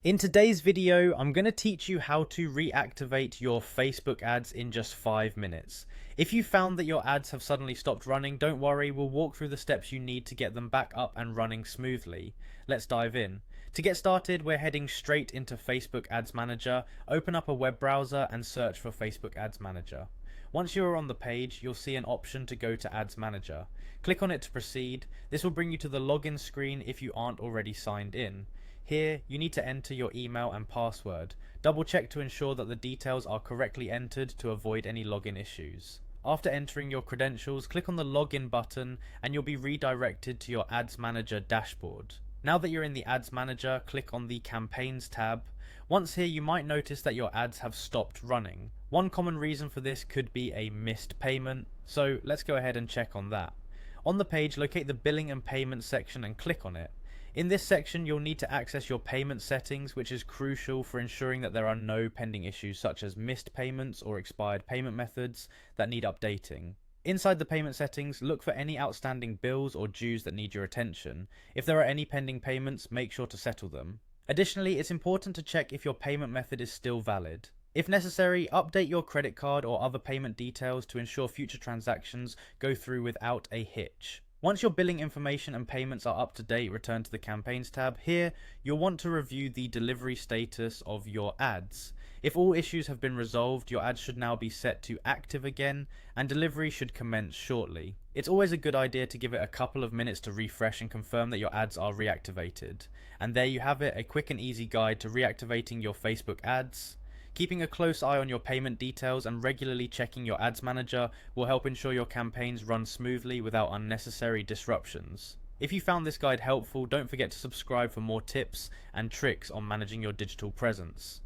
In today's video, I'm going to teach you how to reactivate your Facebook ads in just 5 minutes. If you found that your ads have suddenly stopped running, don't worry, we'll walk through the steps you need to get them back up and running smoothly. Let's dive in. To get started, we're heading straight into Facebook Ads Manager. Open up a web browser and search for Facebook Ads Manager. Once you are on the page, you'll see an option to go to Ads Manager. Click on it to proceed. This will bring you to the login screen if you aren't already signed in. Here, you need to enter your email and password. Double check to ensure that the details are correctly entered to avoid any login issues. After entering your credentials, click on the login button and you'll be redirected to your Ads Manager dashboard. Now that you're in the Ads Manager, click on the Campaigns tab. Once here, you might notice that your ads have stopped running. One common reason for this could be a missed payment, so let's go ahead and check on that. On the page, locate the Billing and Payment section and click on it. In this section, you'll need to access your payment settings, which is crucial for ensuring that there are no pending issues such as missed payments or expired payment methods that need updating. Inside the payment settings, look for any outstanding bills or dues that need your attention. If there are any pending payments, make sure to settle them. Additionally, it's important to check if your payment method is still valid. If necessary, update your credit card or other payment details to ensure future transactions go through without a hitch. Once your billing information and payments are up to date, return to the Campaigns tab. Here, you'll want to review the delivery status of your ads. If all issues have been resolved, your ads should now be set to active again, and delivery should commence shortly. It's always a good idea to give it a couple of minutes to refresh and confirm that your ads are reactivated. And there you have it, a quick and easy guide to reactivating your Facebook ads. Keeping a close eye on your payment details and regularly checking your ads manager will help ensure your campaigns run smoothly without unnecessary disruptions. If you found this guide helpful, don't forget to subscribe for more tips and tricks on managing your digital presence.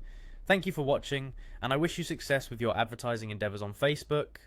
Thank you for watching, and I wish you success with your advertising endeavors on Facebook.